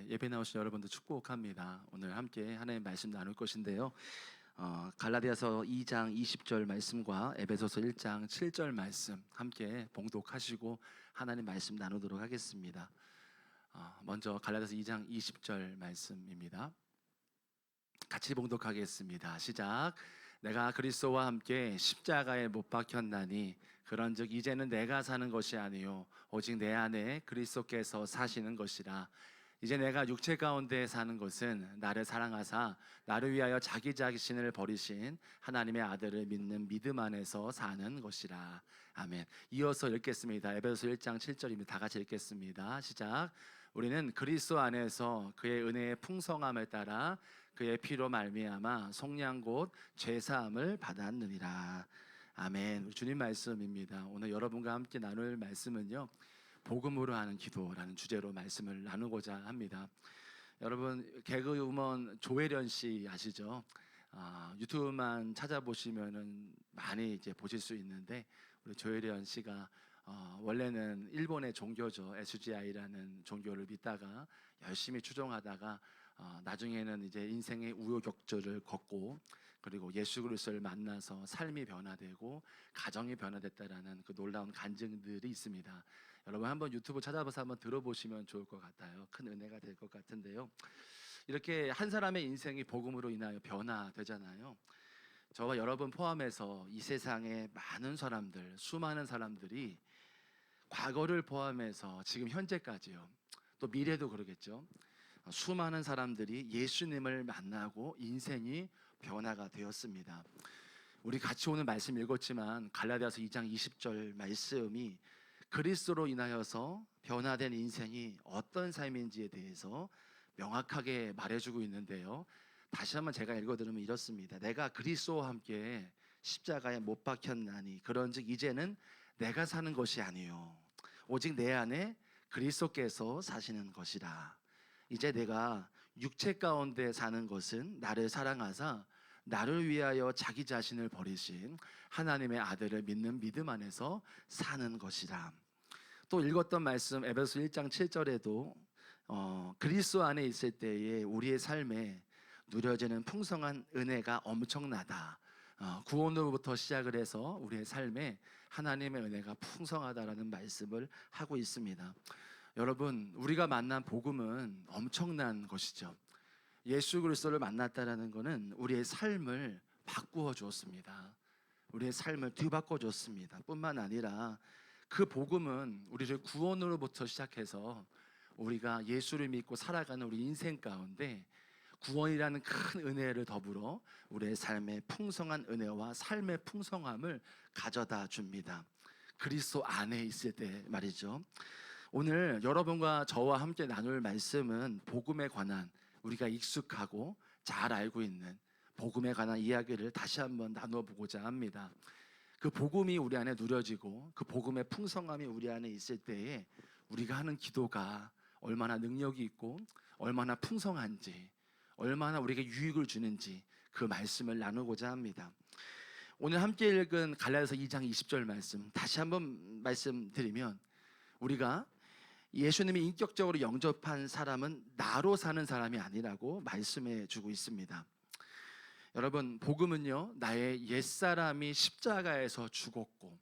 예배 나오신 여러분들 축복합니다. 오늘 함께 하나님의 말씀 나눌 것인데요. 갈라디아서 2장 20절 말씀과 에베소서 1장 7절 말씀 함께 봉독하시고 하나님 말씀 나누도록 하겠습니다. 먼저 갈라디아서 2장 20절 말씀입니다. 같이 봉독하겠습니다. 시작. 내가 그리스도와 함께 십자가에 못 박혔나니 그런즉 이제는 내가 사는 것이 아니요 오직 내 안에 그리스도께서 사시는 것이라. 이제 내가 육체 가운데 사는 것은 나를 사랑하사 나를 위하여 자기 자신을 버리신 하나님의 아들을 믿는 믿음 안에서 사는 것이라. 아멘. 이어서 읽겠습니다. 에베소서 1장 7절입니다. 다 같이 읽겠습니다. 시작. 우리는 그리스도 안에서 그의 은혜의 풍성함을 따라 그의 피로 말미암아 속량 곧 죄사함을 받았느니라. 아멘. 우리 주님 말씀입니다. 오늘 여러분과 함께 나눌 말씀은요, 복음으로 하는 기도라는 주제로 말씀을 나누고자 합니다. 여러분, 개그우먼 조혜련 씨 아시죠? 유튜브만 찾아보시면은 많이 이제 보실 수 있는데, 우리 조혜련 씨가 원래는 일본의 종교죠. SGI라는 종교를 믿다가 열심히 추종하다가 나중에는 이제 인생의 우여곡절을 걷고, 그리고 예수 그리스도를 만나서 삶이 변화되고 가정이 변화됐다라는 그 놀라운 간증들이 있습니다. 여러분 한번 유튜브 찾아봐서 한번 들어보시면 좋을 것 같아요. 큰 은혜가 될 것 같은데요. 이렇게 한 사람의 인생이 복음으로 인하여 변화되잖아요. 저와 여러분 포함해서 이 세상에 많은 사람들, 수많은 사람들이 과거를 포함해서 지금 현재까지요, 또 미래도 그러겠죠, 수많은 사람들이 예수님을 만나고 인생이 변화가 되었습니다. 우리 같이 오늘 말씀 읽었지만 갈라디아서 2장 20절 말씀이 그리스도로 인하여서 변화된 인생이 어떤 삶인지에 대해서 명확하게 말해주고 있는데요. 다시 한번 제가 읽어드리면 이렇습니다. 내가 그리스도와 함께 십자가에 못 박혔나니 그런즉 이제는 내가 사는 것이 아니요 오직 내 안에 그리스도께서 사시는 것이라. 이제 내가 육체 가운데 사는 것은 나를 사랑하사 나를 위하여 자기 자신을 버리신 하나님의 아들을 믿는 믿음 안에서 사는 것이라. 또 읽었던 말씀 에베소 1장 7절에도 그리스도 안에 있을 때에 우리의 삶에 누려지는 풍성한 은혜가 엄청나다. 구원으로부터 시작을 해서 우리의 삶에 하나님의 은혜가 풍성하다라는 말씀을 하고 있습니다. 여러분, 우리가 만난 복음은 엄청난 것이죠. 예수 그리스도를 만났다라는 것은 우리의 삶을 바꾸어 주었습니다. 우리의 삶을 뒤바꿔 줬습니다. 뿐만 아니라 그 복음은 우리를 구원으로부터 시작해서 우리가 예수를 믿고 살아가는 우리 인생 가운데 구원이라는 큰 은혜를 더불어 우리의 삶의 풍성한 은혜와 삶의 풍성함을 가져다 줍니다. 그리스도 안에 있을 때 말이죠. 오늘 여러분과 저와 함께 나눌 말씀은 복음에 관한, 우리가 익숙하고 잘 알고 있는 복음에 관한 이야기를 다시 한번 나눠보고자 합니다. 그 복음이 우리 안에 누려지고 그 복음의 풍성함이 우리 안에 있을 때에 우리가 하는 기도가 얼마나 능력이 있고 얼마나 풍성한지, 얼마나 우리에게 유익을 주는지 그 말씀을 나누고자 합니다. 오늘 함께 읽은 갈라디아서 2장 20절 말씀 다시 한번 말씀드리면, 우리가 예수님이 인격적으로 영접한 사람은 나로 사는 사람이 아니라고 말씀해 주고 있습니다. 여러분, 복음은요, 나의 옛사람이 십자가에서 죽었고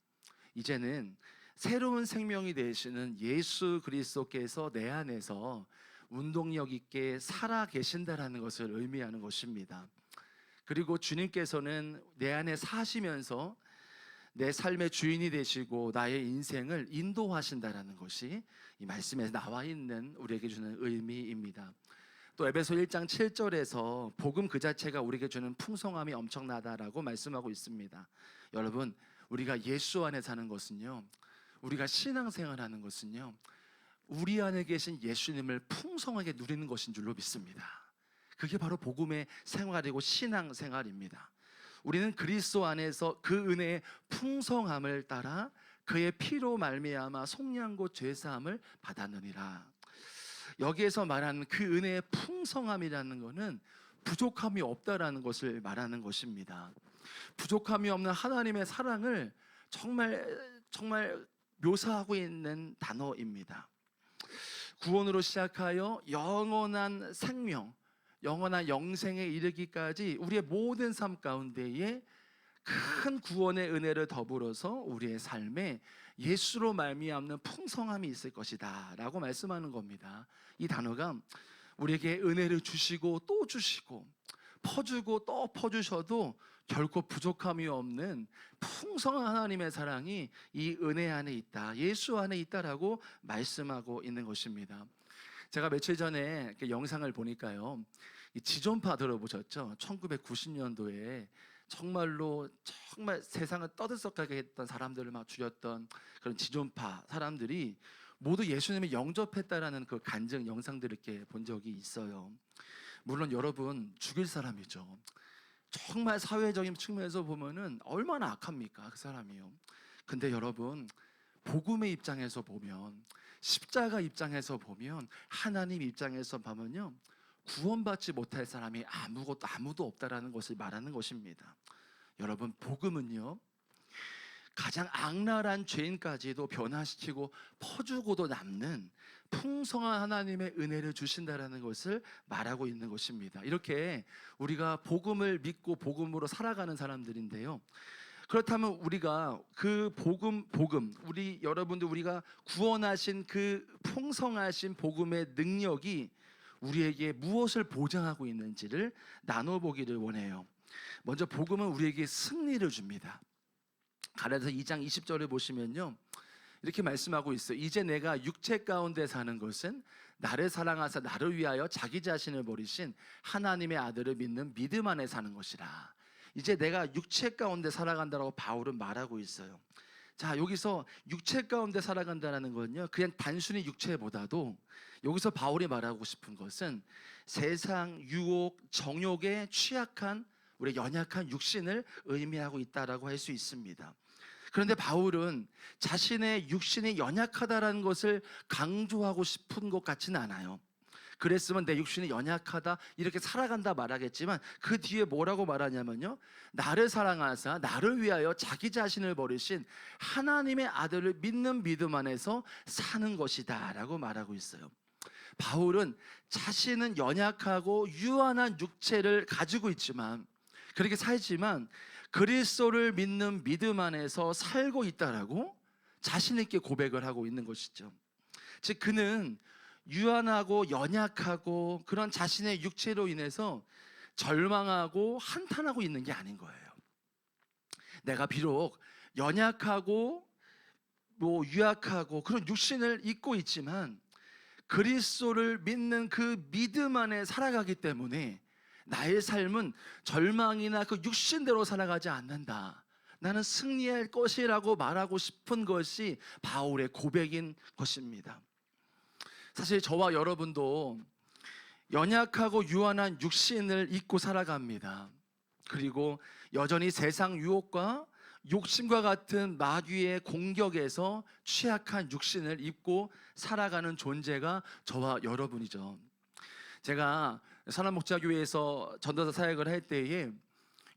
이제는 새로운 생명이 되시는 예수 그리스도께서 내 안에서 운동력 있게 살아 계신다라는 것을 의미하는 것입니다. 그리고 주님께서는 내 안에 사시면서 내 삶의 주인이 되시고 나의 인생을 인도하신다라는 것이 이 말씀에 나와 있는 우리에게 주는 의미입니다. 또 에베소 1장 7절에서 복음 그 자체가 우리에게 주는 풍성함이 엄청나다라고 말씀하고 있습니다. 여러분, 우리가 예수 안에 사는 것은요, 우리가 신앙생활하는 것은요, 우리 안에 계신 예수님을 풍성하게 누리는 것인 줄로 믿습니다. 그게 바로 복음의 생활이고 신앙생활입니다. 우리는 그리스도 안에서 그 은혜의 풍성함을 따라 그의 피로 말미암아 속량고 죄사함을 받았느니라. 여기에서 말하는 그 은혜의 풍성함이라는 것은 부족함이 없다라는 것을 말하는 것입니다. 부족함이 없는 하나님의 사랑을 정말 묘사하고 있는 단어입니다. 구원으로 시작하여 영원한 생명, 영원한 영생에 이르기까지 우리의 모든 삶 가운데에 큰 구원의 은혜를 더불어서 우리의 삶에 예수로 말미암는 풍성함이 있을 것이다 라고 말씀하는 겁니다. 이 단어가 우리에게 은혜를 주시고 또 주시고 퍼주고 또 퍼주셔도 결코 부족함이 없는 풍성한 하나님의 사랑이 이 은혜 안에 있다, 예수 안에 있다라고 말씀하고 있는 것입니다. 제가 며칠 전에 영상을 보니까요, 이 지존파 들어보셨죠? 1990년도에 정말 세상을 떠들썩하게 했던 사람들을 막 죽였던 그런 지존파 사람들이 모두 예수님을 영접했다라는 그 간증 영상들을 이렇게 본 적이 있어요. 물론 여러분, 죽일 사람이죠. 정말 사회적인 측면에서 보면은 얼마나 악합니까, 그 사람이요. 근데 여러분, 복음의 입장에서 보면, 십자가 입장에서 보면, 하나님 입장에서 보면요, 구원받지 못할 사람이 아무도 없다라는 것을 말하는 것입니다. 여러분, 복음은요, 가장 악랄한 죄인까지도 변화시키고 퍼주고도 남는 풍성한 하나님의 은혜를 주신다라는 것을 말하고 있는 것입니다. 이렇게 우리가 복음을 믿고 복음으로 살아가는 사람들인데요, 그렇다면 우리가 그 복음, 우리 여러분들, 우리가 구원하신 그 풍성하신 복음의 능력이 우리에게 무엇을 보장하고 있는지를 나눠보기를 원해요. 먼저 복음은 우리에게 승리를 줍니다. 갈라디아서 2장 20절을 보시면요, 이렇게 말씀하고 있어요. 이제 내가 육체 가운데 사는 것은 나를 사랑하사 나를 위하여 자기 자신을 버리신 하나님의 아들을 믿는 믿음 안에 사는 것이라. 이제 내가 육체 가운데 살아간다라고 바울은 말하고 있어요. 자, 여기서 육체 가운데 살아간다는 건요, 그냥 단순히 육체보다도 여기서 바울이 말하고 싶은 것은 세상 유혹, 정욕에 취약한 우리 연약한 육신을 의미하고 있다라고 할 수 있습니다. 그런데 바울은 자신의 육신이 연약하다라는 것을 강조하고 싶은 것 같지는 않아요. 그랬으면 내 육신이 연약하다 이렇게 살아간다 말하겠지만, 그 뒤에 뭐라고 말하냐면요, 나를 사랑하사 나를 위하여 자기 자신을 버리신 하나님의 아들을 믿는 믿음 안에서 사는 것이다 라고 말하고 있어요. 바울은 자신은 연약하고 유한한 육체를 가지고 있지만, 그렇게 살지만 그리스도를 믿는 믿음 안에서 살고 있다라고 자신 있게 고백을 하고 있는 것이죠. 즉, 그는 유한하고 연약하고 그런 자신의 육체로 인해서 절망하고 한탄하고 있는 게 아닌 거예요. 내가 비록 연약하고 유약하고 그런 육신을 입고 있지만 그리스도를 믿는 그 믿음 안에 살아가기 때문에 나의 삶은 절망이나 그 육신대로 살아가지 않는다, 나는 승리할 것이라고 말하고 싶은 것이 바울의 고백인 것입니다. 사실 저와 여러분도 연약하고 유한한 육신을 입고 살아갑니다. 그리고 여전히 세상 유혹과 욕심과 같은 마귀의 공격에서 취약한 육신을 입고 살아가는 존재가 저와 여러분이죠. 제가 선한목자교회에서 전도사 사역을 할 때에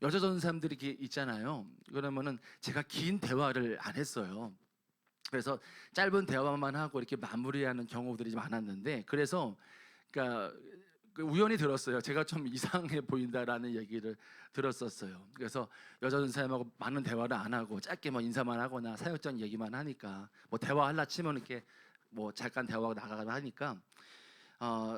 여자 전사님들이 있잖아요. 그러면은 제가 긴 대화를 안 했어요. 그래서 짧은 대화만 하고 이렇게 마무리하는 경우들이 많았는데, 그래서 그러니까 우연히 들었어요. 제가 좀 이상해 보인다라는 얘기를 들었었어요. 그래서 여자 전사님하고 많은 대화를 안 하고 짧게 인사만 하거나 사역전 얘기만 하니까, 대화하려 치면 이렇게 잠깐 대화가 나가고 하니까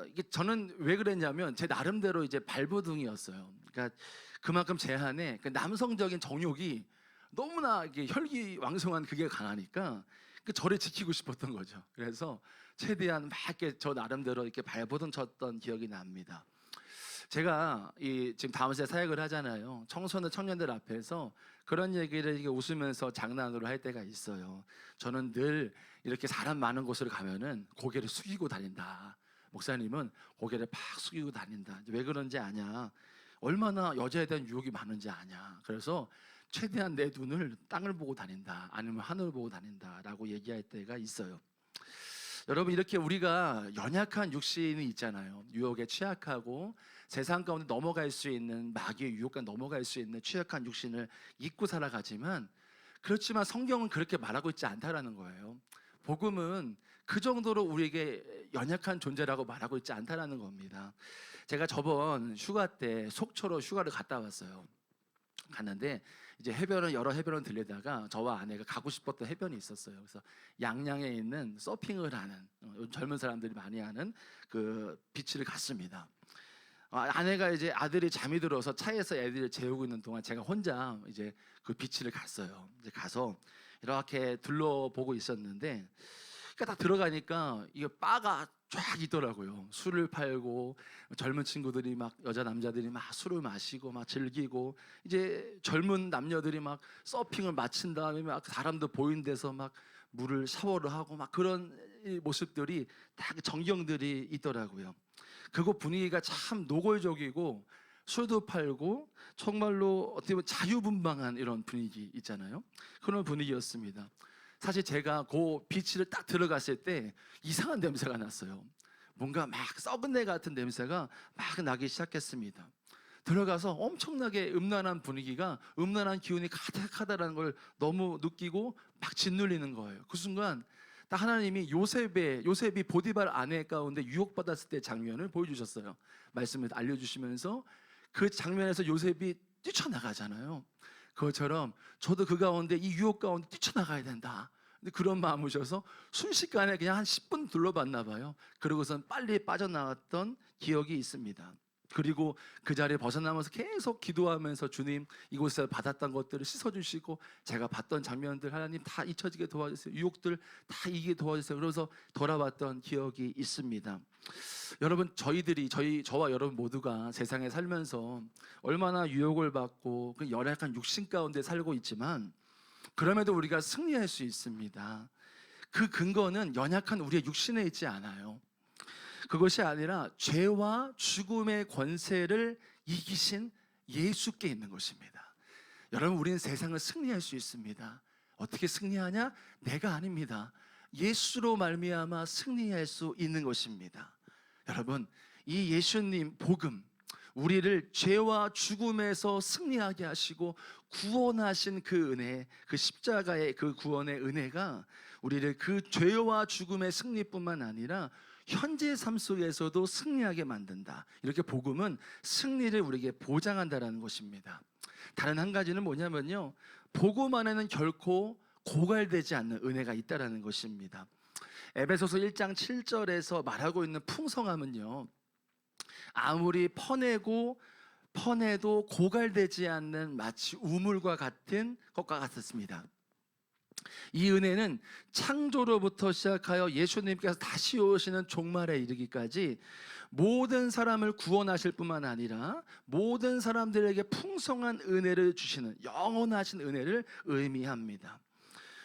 이게 저는 왜 그랬냐면 제 나름대로 이제 발버둥이었어요. 그러니까 그만큼 제 안에 그 남성적인 정욕이 너무나 이게 혈기왕성한 그게 강하니까 저를 지키고 싶었던 거죠. 그래서 최대한 막 이렇게 저 나름대로 이렇게 발버둥 쳤던 기억이 납니다. 제가 지금 다음 주에 사역을 하잖아요. 청년들 앞에서 그런 얘기를 이렇게 웃으면서 장난으로 할 때가 있어요. 저는 늘 이렇게 사람 많은 곳을 가면은 고개를 숙이고 다닌다. 목사님은 고개를 팍 숙이고 다닌다. 왜 그런지 아냐? 얼마나 여자에 대한 유혹이 많은지 아냐? 그래서 최대한 내 눈을 땅을 보고 다닌다, 아니면 하늘을 보고 다닌다라고 얘기할 때가 있어요. 여러분, 이렇게 우리가 연약한 육신이 있잖아요. 유혹에 취약하고 세상 가운데 넘어갈 수 있는 마귀의 유혹과 넘어갈 수 있는 취약한 육신을 입고 살아가지만, 그렇지만 성경은 그렇게 말하고 있지 않다라는 거예요. 복음은 그 정도로 우리에게 연약한 존재라고 말하고 있지 않다라는 겁니다. 제가 저번 휴가 때 속초로 휴가를 갔다 왔어요. 갔는데 이제 해변을 여러 해변을 들리다가 저와 아내가 가고 싶었던 해변이 있었어요. 그래서 양양에 있는 서핑을 하는 요즘 젊은 사람들이 많이 하는 그 비치를 갔습니다. 아내가 이제 아들이 잠이 들어서 차에서 애들을 재우고 있는 동안 제가 혼자 이제 그 비치를 갔어요. 이제 가서 이렇게 둘러보고 있었는데, 그러니까 딱 들어가니까 이게 바가 쫙 있더라고요. 술을 팔고 젊은 친구들이 막 여자 남자들이 막 술을 마시고 막 즐기고, 이제 젊은 남녀들이 막 서핑을 마친 다음에 막 사람도 보이는 데서 막 물을 샤워를 하고 막 그런 모습들이 다 전경들이 있더라고요. 그곳 분위기가 참 노골적이고 술도 팔고 정말로 어떻게 보면 자유분방한 이런 분위기 있잖아요. 그런 분위기였습니다. 사실 제가 그 비치를 딱 들어갔을 때 이상한 냄새가 났어요. 뭔가 막 썩은 내 같은 냄새가 막 나기 시작했습니다. 들어가서 엄청나게 음란한 분위기가, 음란한 기운이 가득하다는 걸 너무 느끼고 막 짓눌리는 거예요. 그 순간 딱 하나님이 요셉이 보디발 아내 가운데 유혹받았을 때 장면을 보여주셨어요. 말씀을 알려주시면서 그 장면에서 요셉이 뛰쳐나가잖아요. 그것처럼 저도 그 가운데, 이 유혹 가운데 뛰쳐나가야 된다. 근데 그런 마음 오셔서 순식간에 그냥 한 10분 둘러봤나 봐요. 그러고선 빨리 빠져나왔던 기억이 있습니다. 그리고 그 자리에 벗어나면서 계속 기도하면서 주님, 이곳에서 받았던 것들을 씻어주시고 제가 봤던 장면들 하나님 다 잊혀지게 도와주세요. 유혹들 다 이기게 도와주세요. 그래서 돌아왔던 기억이 있습니다. 여러분, 저와 여러분 모두가 세상에 살면서 얼마나 유혹을 받고 그 연약한 육신 가운데 살고 있지만, 그럼에도 우리가 승리할 수 있습니다. 그 근거는 연약한 우리의 육신에 있지 않아요. 그것이 아니라 죄와 죽음의 권세를 이기신 예수께 있는 것입니다. 여러분, 우리는 세상을 승리할 수 있습니다. 어떻게 승리하냐? 내가 아닙니다. 예수로 말미암아 승리할 수 있는 것입니다. 여러분, 이 예수님 복음, 우리를 죄와 죽음에서 승리하게 하시고 구원하신 그 은혜, 그 십자가의 그 구원의 은혜가 우리를 그 죄와 죽음의 승리뿐만 아니라 현재 삶 속에서도 승리하게 만든다. 이렇게 복음은 승리를 우리에게 보장한다라는 것입니다. 다른 한 가지는 뭐냐면요, 복음 안에는 결코 고갈되지 않는 은혜가 있다라는 것입니다. 에베소서 1장 7절에서 말하고 있는 풍성함은요, 아무리 퍼내도 고갈되지 않는 마치 우물과 같은 것과 같았습니다. 이 은혜는 창조로부터 시작하여 예수님께서 다시 오시는 종말에 이르기까지 모든 사람을 구원하실 뿐만 아니라 모든 사람들에게 풍성한 은혜를 주시는 영원하신 은혜를 의미합니다.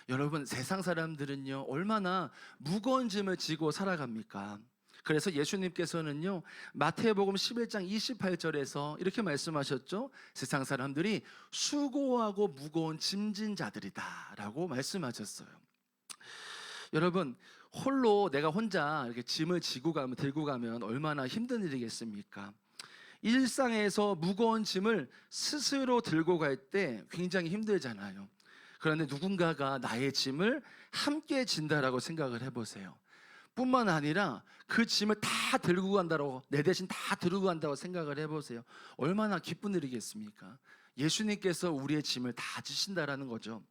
여러분, 세상 사람들은요 얼마나 무거운 짐을 지고 살아갑니까? 그래서 예수님께서는요 마태복음 11장 28절에서 이렇게 말씀하셨죠. 세상 사람들이 수고하고 무거운 짐진 자들이다 라고 말씀하셨어요. 여러분, 내가 혼자 이렇게 짐을 들고 가면 얼마나 힘든 일이겠습니까? 일상에서 무거운 짐을 스스로 들고 갈 때 굉장히 힘들잖아요. 그런데 누군가가 나의 짐을 함께 진다라고 생각을 해보세요. 뿐만 아니라 그 짐을 다 들고 간다고, 내 대신 다 들고 간다고 생각을 해보세요. 얼마나 기쁜 일이겠습니까? 예수님께서 우리의 짐을 다 지신다라는 거죠.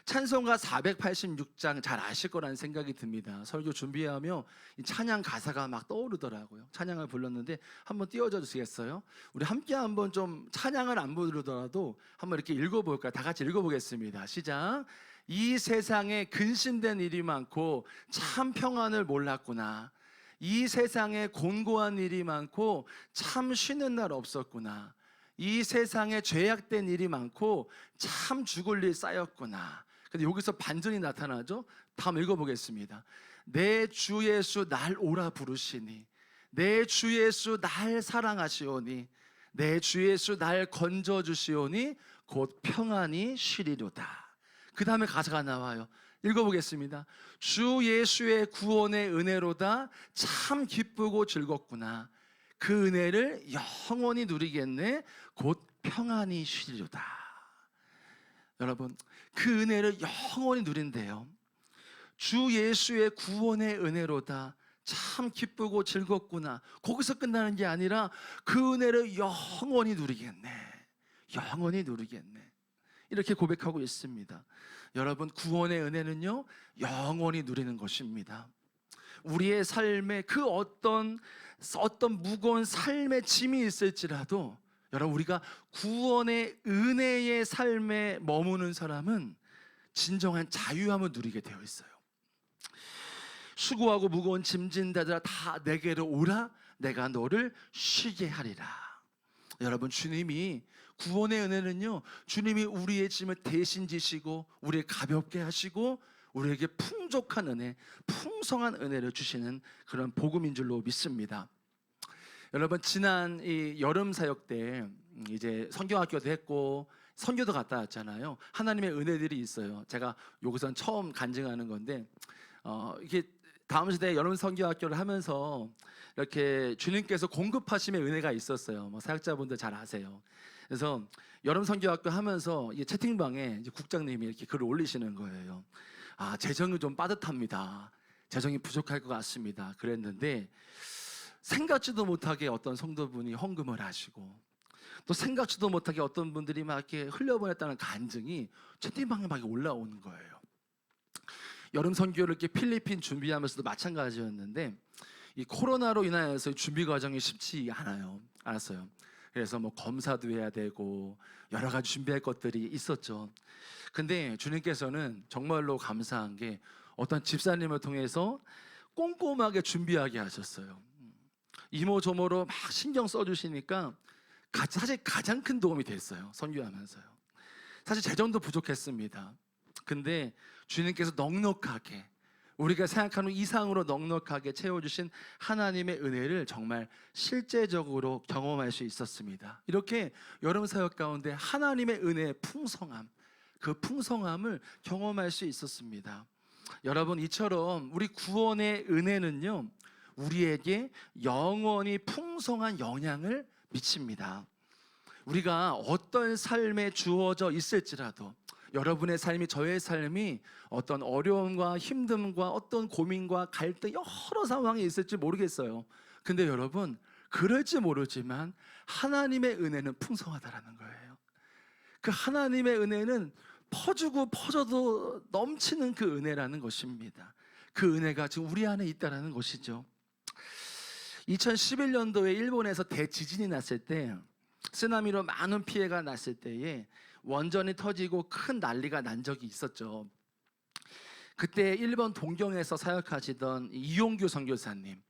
찬송가 486장 잘 아실 거라는 생각이 듭니다. 설교 준비하며 이 찬양 가사가 막 떠오르더라고요. 찬양을 불렀는데 한번 띄워줘 주시겠어요? 우리 함께 한번 좀 찬양을 안 부르더라도 한번 이렇게 읽어볼까요? 다 같이 읽어보겠습니다. 시작. 이 세상에 근심된 일이 많고 참 평안을 몰랐구나. 이 세상에 곤고한 일이 많고 참 쉬는 날 없었구나. 이 세상에 죄악된 일이 많고 참 죽을 일 쌓였구나. 근데 여기서 반전이 나타나죠. 다음 읽어보겠습니다. 내 주 예수 날 오라 부르시니, 내 주 예수 날 사랑하시오니, 내 주 예수 날 건져주시오니 곧 평안히 쉬리로다. 그 다음에 가사가 나와요. 읽어보겠습니다. 주 예수의 구원의 은혜로다 참 기쁘고 즐겁구나. 그 은혜를 영원히 누리겠네. 곧 평안히 쉬리로다. 여러분, 그 은혜를 영원히 누린대요. 주 예수의 구원의 은혜로다. 참 기쁘고 즐겁구나. 거기서 끝나는 게 아니라 그 은혜를 영원히 누리겠네. 영원히 누리겠네. 이렇게 고백하고 있습니다. 여러분, 구원의 은혜는요, 영원히 누리는 것입니다. 우리의 삶에 그 어떤 무거운 삶의 짐이 있을지라도 여러분, 우리가 구원의 은혜의 삶에 머무는 사람은 진정한 자유함을 누리게 되어 있어요. 수고하고 무거운 짐진 자들아 다 내게로 오라. 내가 너를 쉬게 하리라. 여러분, 주님이 구원의 은혜는요, 주님이 우리의 짐을 대신 지시고 우리를 가볍게 하시고 우리에게 풍족한 은혜, 풍성한 은혜를 주시는 그런 복음인 줄로 믿습니다. 여러분, 지난 이 여름 사역 때 이제 선교학교도 했고 선교도 갔다 왔잖아요. 하나님의 은혜들이 있어요. 제가 여기선 처음 간증하는 건데 이게 다음 시대에 여름 선교학교를 하면서 이렇게 주님께서 공급하심의 은혜가 있었어요. 뭐 사역자분들 잘 아세요. 그래서 여름 선교학교 하면서 이 채팅방에 이제 국장님이 이렇게 글을 올리시는 거예요. 아, 재정이 좀 빠듯합니다. 재정이 부족할 것 같습니다. 그랬는데 생각지도 못하게 어떤 성도분이 헌금을 하시고 또 생각지도 못하게 어떤 분들이 막 이렇게 흘려보냈다는 간증이 채팅방에 막 올라오는 거예요. 여름 선교를 이렇게 필리핀 준비하면서도 마찬가지였는데 이 코로나로 인하여서 준비 과정이 쉽지 않았어요. 그래서 뭐 검사도 해야 되고 여러 가지 준비할 것들이 있었죠. 근데 주님께서는 정말로 감사한 게 어떤 집사님을 통해서 꼼꼼하게 준비하게 하셨어요. 이모저모로 막 신경 써주시니까 사실 가장 큰 도움이 됐어요. 선교하면서요. 사실 재정도 부족했습니다. 근데 주님께서 넉넉하게 우리가 생각하는 이상으로 넉넉하게 채워주신 하나님의 은혜를 정말 실제적으로 경험할 수 있었습니다. 이렇게 여름 사역 가운데 하나님의 은혜의 풍성함, 그 풍성함을 경험할 수 있었습니다. 여러분, 이처럼 우리 구원의 은혜는요, 우리에게 영원히 풍성한 영향을 미칩니다. 우리가 어떤 삶에 주어져 있을지라도 여러분의 삶이 저의 삶이 어떤 어려움과 힘듦과 어떤 고민과 갈등 여러 상황이 있을지 모르겠어요. 근데 여러분, 그럴지 모르지만 하나님의 은혜는 풍성하다라는 거예요. 그 하나님의 은혜는 퍼주고 퍼져도 넘치는 그 은혜라는 것입니다. 그 은혜가 지금 우리 안에 있다라는 것이죠. 2011년도에 일본에서 대지진이 났을 때, 쓰나미로 많은 피해가 났을 때에 원전이 터지고 큰 난리가 난 적이 있었죠. 그때 일본 동경에서 사역하시던 이용규 선교사님이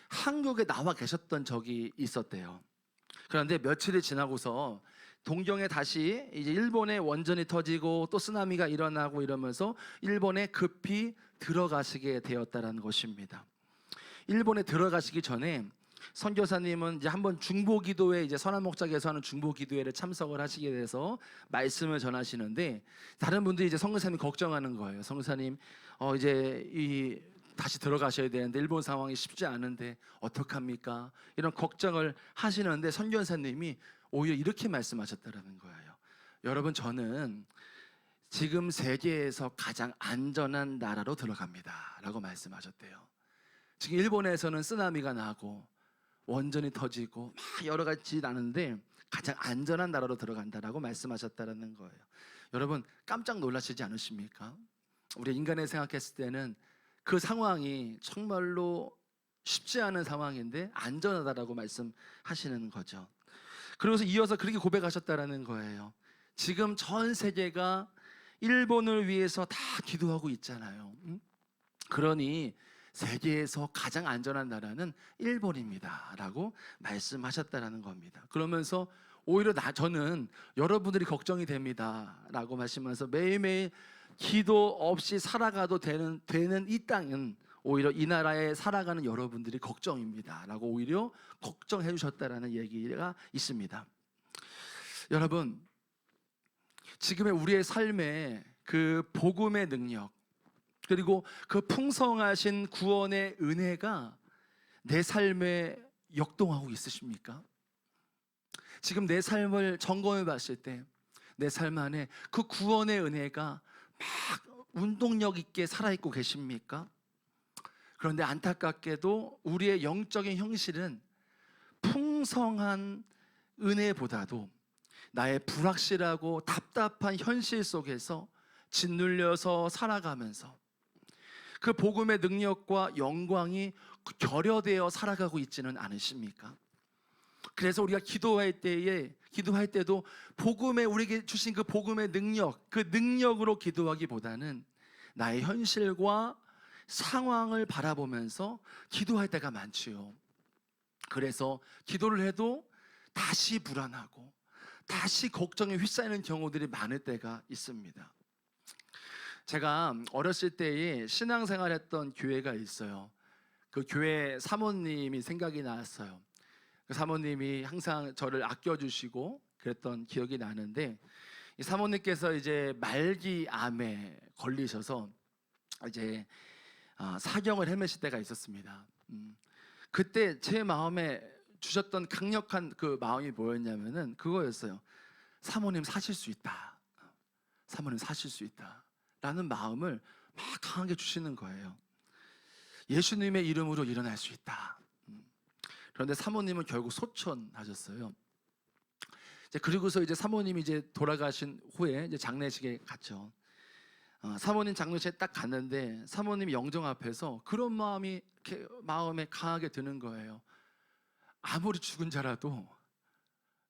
한국에 나와 계셨던 적이 있었대요. 그런데 며칠이 지나고서 동경에 다시 이제 일본에 원전이 터지고 또 쓰나미가 일어나고 이러면서 일본에 급히 들어가시게 되었다는 것입니다. 일본에 들어가시기 전에 선교사님은 이제 한번 중보기도회, 이제 선한목장에서 하는 중보기도회를 참석을 하시게 돼서 말씀을 전하시는데 다른 분들이 이제 선교사님 걱정하는 거예요. 선교사님, 이제 다시 들어가셔야 되는데 일본 상황이 쉽지 않은데 어떡합니까? 이런 걱정을 하시는데 선교사님이 오히려 이렇게 말씀하셨다는 거예요. 여러분, 저는 지금 세계에서 가장 안전한 나라로 들어갑니다 라고 말씀하셨대요. 지금 일본에서는 쓰나미가 나고 원전이 터지고 막 여러 가지 나는데 가장 안전한 나라로 들어간다라고 말씀하셨다는 거예요. 여러분, 깜짝 놀라시지 않으십니까? 우리 인간에 생각했을 때는 그 상황이 정말로 쉽지 않은 상황인데 안전하다라고 말씀하시는 거죠. 그러면서 이어서 그렇게 고백하셨다라는 거예요. 지금 전 세계가 일본을 위해서 다 기도하고 있잖아요. 그러니 세계에서 가장 안전한 나라는 일본입니다 라고 말씀하셨다는 겁니다. 그러면서 오히려 저는 여러분들이 걱정이 됩니다 라고 말씀하면서 매일매일 기도 없이 살아가도 되는 이 땅은 오히려 이 나라에 살아가는 여러분들이 걱정입니다 라고 오히려 걱정해 주셨다는 얘기가 있습니다. 여러분, 지금의 우리의 삶에 그 복음의 능력, 그리고 그 풍성하신 구원의 은혜가 내 삶에 역동하고 있으십니까? 지금 내 삶을 점검해 봤을 때 내 삶 안에 그 구원의 은혜가 막 운동력 있게 살아있고 계십니까? 그런데 안타깝게도 우리의 영적인 형실은 풍성한 은혜보다도 나의 불확실하고 답답한 현실 속에서 짓눌려서 살아가면서 그 복음의 능력과 영광이 결여되어 살아가고 있지는 않으십니까? 그래서 우리가 기도할 때도 복음에 우리에게 주신 그 복음의 능력, 그 능력으로 기도하기보다는 나의 현실과 상황을 바라보면서 기도할 때가 많지요. 그래서 기도를 해도 다시 불안하고 다시 걱정에 휩싸이는 경우들이 많을 때가 있습니다. 제가 어렸을 때에 신앙생활했던 교회가 있어요. 그 교회 사모님이 생각이 났어요. 그 사모님이 항상 저를 아껴주시고 그랬던 기억이 나는데, 이 사모님께서 이제 말기암에 걸리셔서 이제 사경을 헤매실 때가 있었습니다. 그때 제 마음에 주셨던 강력한 그 마음이 뭐였냐면은 그거였어요. 사모님 사실 수 있다. 사모님 사실 수 있다. 라는 마음을 막 강하게 주시는 거예요. 예수님의 이름으로 일어날 수 있다. 그런데 사모님은 결국 소천하셨어요. 그리고서 이제 사모님이 이제 돌아가신 후에 이제 장례식에 갔죠. 사모님 장례식에 딱 갔는데 사모님 영정 앞에서 그런 마음이 이렇게 마음에 강하게 드는 거예요. 아무리 죽은 자라도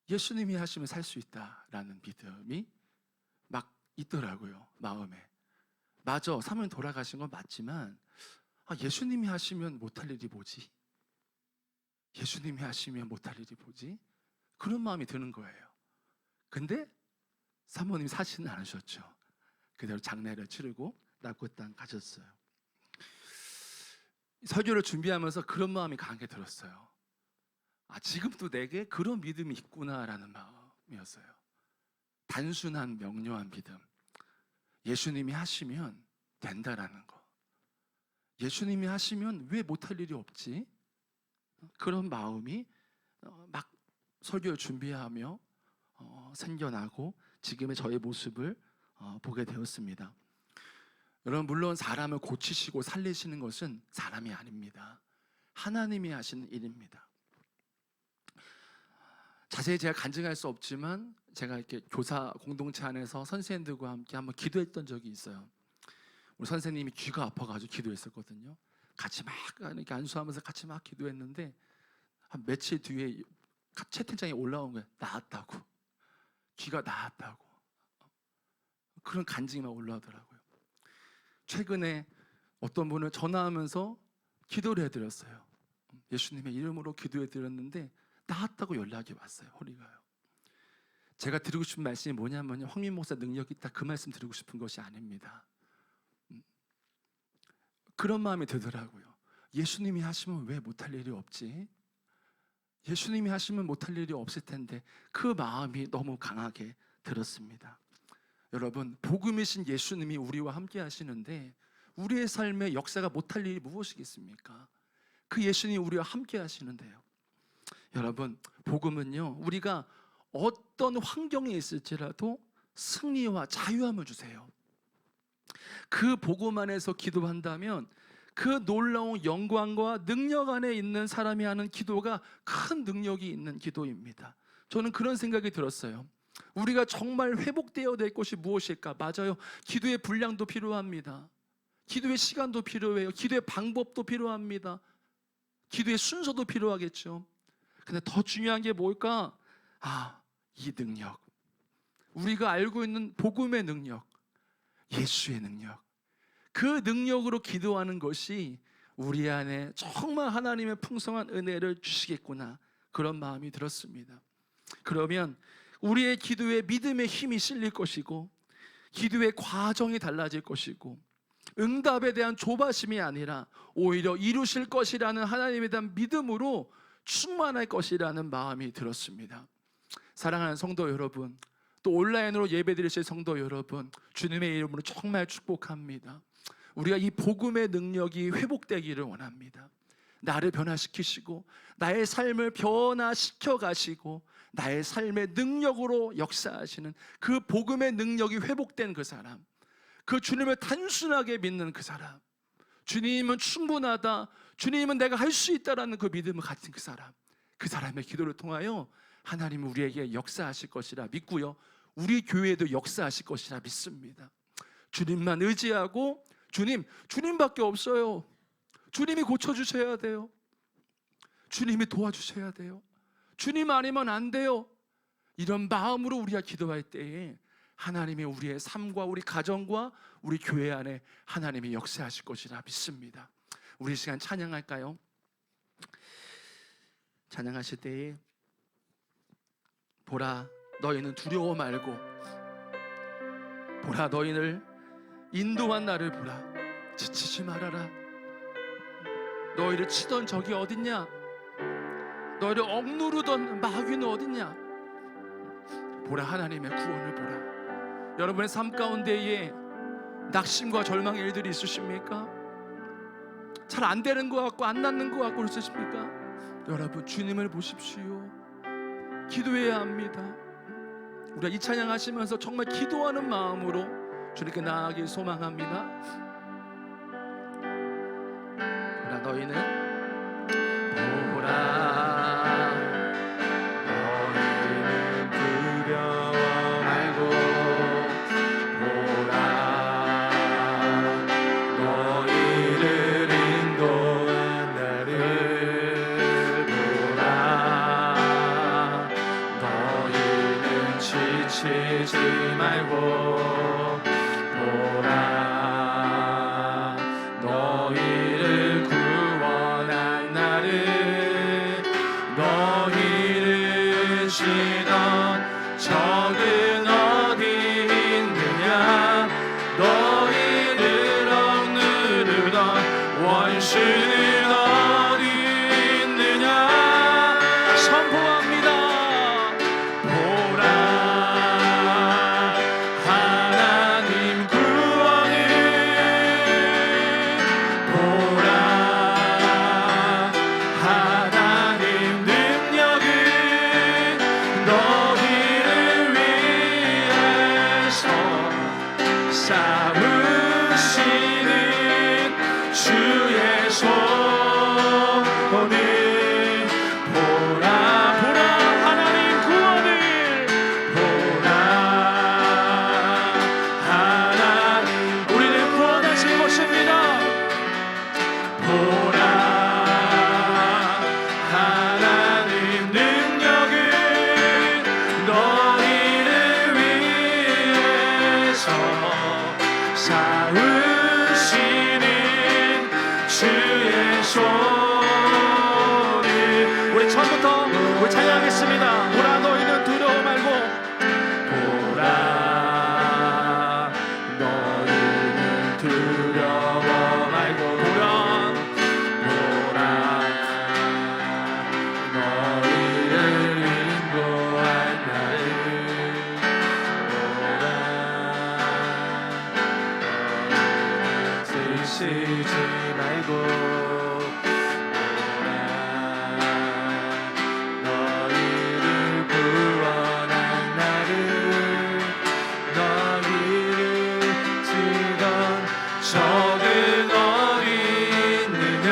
예수님이 하시면 살 수 있다라는 믿음이 막 있더라고요, 마음에. 맞아, 사모님 돌아가신 건 맞지만 예수님이 하시면 못할 일이 뭐지? 예수님이 하시면 못할 일이 뭐지? 그런 마음이 드는 거예요. 근데 사모님이 사시는 않으셨죠. 그대로 장례를 치르고 납고 땅 가셨어요. 설교를 준비하면서 그런 마음이 강하게 들었어요. 지금도 내게 그런 믿음이 있구나라는 마음이었어요. 단순한 명료한 믿음. 예수님이 하시면 된다라는 거. 예수님이 하시면 왜 못할 일이 없지? 그런 마음이 막 설교를 준비하며 생겨나고 지금의 저의 모습을 보게 되었습니다. 여러분, 물론 사람을 고치시고 살리시는 것은 사람이 아닙니다. 하나님이 하시는 일입니다. 자세히 제가 간증할 수 없지만 제가 이렇게 교사 공동체 안에서 선생님들과 함께 한번 기도했던 적이 있어요. 우리 선생님이 귀가 아파가지고 기도했었거든요. 같이 막 이렇게 안수하면서 같이 막 기도했는데 한 며칠 뒤에 채팅창에 올라온 거예요. 나았다고. 귀가 나았다고. 그런 간증이 막 올라오더라고요. 최근에 어떤 분을 전화하면서 기도를 해드렸어요. 예수님의 이름으로 기도해드렸는데 나았다고 연락이 왔어요. 허리가요. 제가 드리고 싶은 말씀이 뭐냐면 황민 목사 능력이 있다, 그 말씀 드리고 싶은 것이 아닙니다. 그런 마음이 들더라고요. 예수님이 하시면 왜 못할 일이 없지? 예수님이 하시면 못할 일이 없을 텐데 그 마음이 너무 강하게 들었습니다. 여러분, 복음이신 예수님이 우리와 함께 하시는데 우리의 삶에 역사가 못할 일이 무엇이겠습니까? 그 예수님이 우리와 함께 하시는데요. 여러분, 복음은요, 우리가 어떤 환경에 있을지라도 승리와 자유함을 주세요. 그 복음 안에서 기도한다면 그 놀라운 영광과 능력 안에 있는 사람이 하는 기도가 큰 능력이 있는 기도입니다. 저는 그런 생각이 들었어요. 우리가 정말 회복되어야 될 것이 무엇일까? 맞아요. 기도의 분량도 필요합니다. 기도의 시간도 필요해요. 기도의 방법도 필요합니다. 기도의 순서도 필요하겠죠. 근데 더 중요한 게 뭘까? 이 능력. 우리가 알고 있는 복음의 능력, 예수의 능력. 그 능력으로 기도하는 것이 우리 안에 정말 하나님의 풍성한 은혜를 주시겠구나, 그런 마음이 들었습니다. 그러면 우리의 기도에 믿음의 힘이 실릴 것이고 기도의 과정이 달라질 것이고 응답에 대한 조바심이 아니라 오히려 이루실 것이라는 하나님에 대한 믿음으로 충만할 것이라는 마음이 들었습니다. 사랑하는 성도 여러분, 또 온라인으로 예배드리실 성도 여러분, 주님의 이름으로 정말 축복합니다. 우리가 이 복음의 능력이 회복되기를 원합니다. 나를 변화시키시고 나의 삶을 변화시켜 가시고 나의 삶의 능력으로 역사하시는 그 복음의 능력이 회복된 그 사람, 그 주님을 단순하게 믿는 그 사람, 주님은 충분하다, 주님은 내가 할 수 있다라는 그 믿음을 가진 그 사람, 그 사람의 기도를 통하여 하나님은 우리에게 역사하실 것이라 믿고요, 우리 교회에도 역사하실 것이라 믿습니다. 주님만 의지하고, 주님밖에 없어요. 주님이 고쳐주셔야 돼요. 주님이 도와주셔야 돼요. 주님 아니면 안 돼요. 이런 마음으로 우리가 기도할 때에 하나님이 우리의 삶과 우리 가정과 우리 교회 안에 하나님이 역사하실 것이라 믿습니다. 우리 시간 찬양할까요? 찬양하실 때에 보라 너희는 두려워 말고, 보라 너희를 인도한 나를 보라, 지치지 말아라. 너희를 치던 적이 어딨냐? 너희를 억누르던 마귀는 어딨냐? 보라 하나님의 구원을 보라. 여러분의 삶 가운데에 낙심과 절망의 일들이 있으십니까? 잘 안 되는 것 같고 안 낫는 것 같고 있으십니까? 여러분 주님을 보십시오. 기도해야 합니다. 우리가 이 찬양 하시면서 정말 기도하는 마음으로 주님께 나아가길 소망합니다. 보라 너희는 너희는 두려워 말고, 보라 너희를 인도한 나를 보라. 너희는 지치지 말고, 보라 너희를 구원한 나를. 너희를 치던 적은 어디 있느냐? 너희를 억누르던 원수는 어디 있느냐? 선포합니다. 보라 하나님 구원을, 보라 하나님 능력을, 너희를 위해서 싸우시는 주의 손을. 보라 하나님 구원을, 보라 하나님 우리를 구원하실 것입니다. 보라 하나님 능력을, 너희를 위해서 싸우시는 주의 손을. 우리 처음부터 우리 찬양하겠습니다. 보라 너희는 두려워 말고, 보라 너희는 두려워 말고, 보라 너희를 인도한 나를. 보라 너희는 지치지 말고, 보라 너희를 구원한 나를. 너희를 치던 적은 어디 있느냐?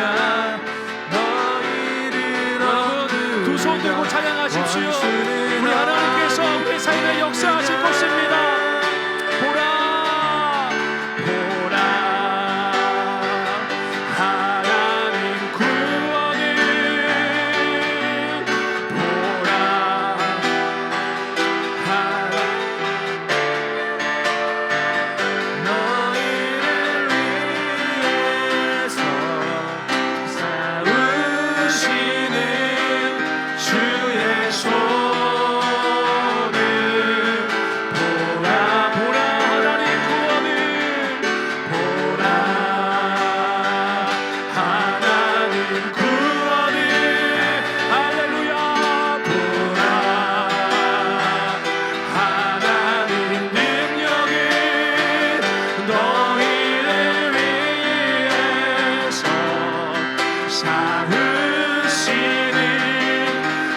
너희를 두 손 들고 찬양하십시오. 우리 하나님께서 우리 삶에 역사하실 것입니다. 보라 하나님 구원을, 보라 너희를 위해서 싸우시는 주의 손을. 보라 하나님 구원을, 보라 하나님 구원을. 할렐루야. 보라 하나님 능력을, 너희를 위해서 싸우시는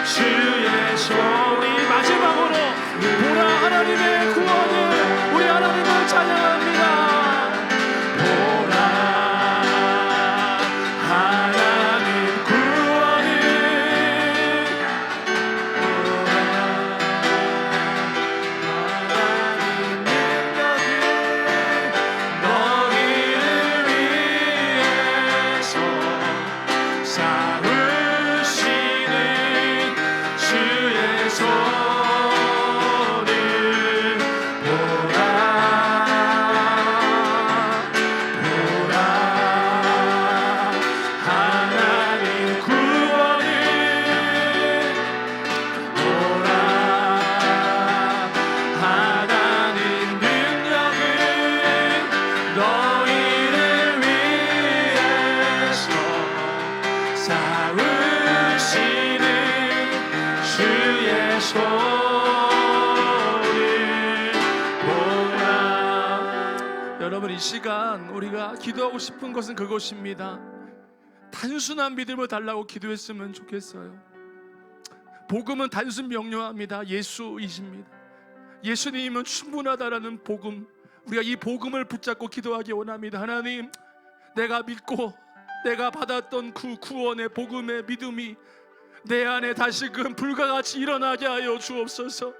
주의 손. 우리 마지막으로 보라 하나님의 구원을, 우리 하나님을 찬양합니다. 이 시간 우리가 기도하고 싶은 것은 그것입니다. 단순한 믿음을 달라고 기도했으면 좋겠어요. 복음은 단순 명료합니다. 예수이십니다. 예수님은 충분하다라는 복음, 우리가 이 복음을 붙잡고 기도하기 원합니다. 하나님, 내가 믿고 내가 받았던 그 구원의 복음의 믿음이 내 안에 다시금 불과 같이 일어나게 하여 주옵소서.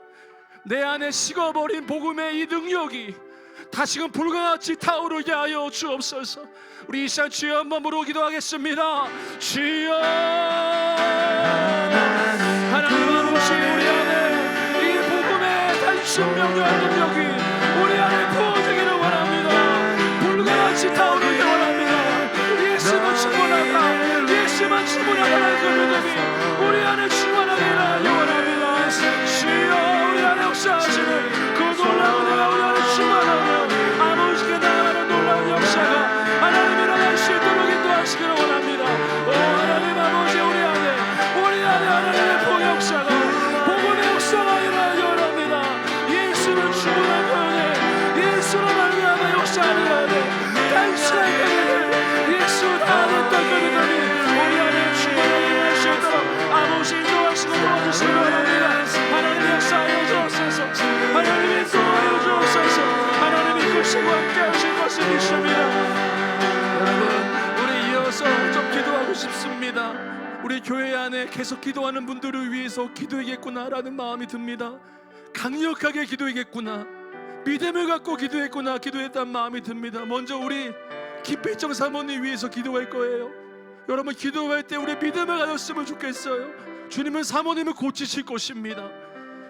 내 안에 식어버린 복음의 이 능력이 다시금 불과 같이 타오르게 하여 주옵소서. 우리 이 시간 주여 한번 부르고 기도하겠습니다. 주여, 하나님 아버지, 우리 안에 이 복음의 단순 명료한 능력이 우리 안에 부어지기를 원합니다. 불과 같이 타오르기 원합니다. 예수는 충분하다, 예수만 충분하다는 그 믿음이 우리 안에 충만하게 하기 원합니다. 주여, 우리 안에 역사하시는 그 놀라운 은혜가 우리 안에 충만하며 아버지께 나아가는 놀라운 역사가 하나님 일어날 수 있도록 인도하시기를 원합니다. 오 하나님 아버지, 우리 안에 하나님의 복역사가, 복음의 역사가 일어나기 원합니다. 예수는 충분한 은혜, 예수로 말미암아 역사하는 은혜, 단순한 은혜, 예수 다 됐던 그 믿음이 우리 안에 충분하게 일어날 수 있도록 아버지 인도하시고 도와주시기 원합니다. 하나님의 역사하여 주옵소서. 하나님의 인도하여 주옵소서. 하나님이 크시고 함께 하실 것을 믿습니다. 여러분, 우리 이어서 좀 기도하고 싶습니다. 우리 교회 안에 계속 기도하는 분들을 위해서 기도하겠구나라는 마음이 듭니다. 강력하게 기도하겠구나, 믿음을 갖고 기도했구나, 기도했다는 마음이 듭니다. 먼저 우리 김필정 사모님 위해서 기도할 거예요. 여러분, 기도할 때 우리 믿음을 가졌으면 좋겠어요. 주님은 사모님을 고치실 것입니다.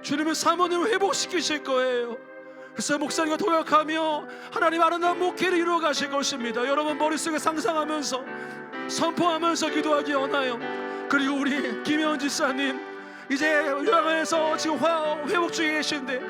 주님은 사모님을 회복시키실 거예요. 그래서 목사님과 동역하며 하나님 아름다운 목회를 이루어 가실 것입니다. 여러분, 머릿속에 상상하면서 선포하면서 기도하기 원해요. 그리고 우리 김혜원 지사님, 이제 요양원에서 지금 회복 중에 계신데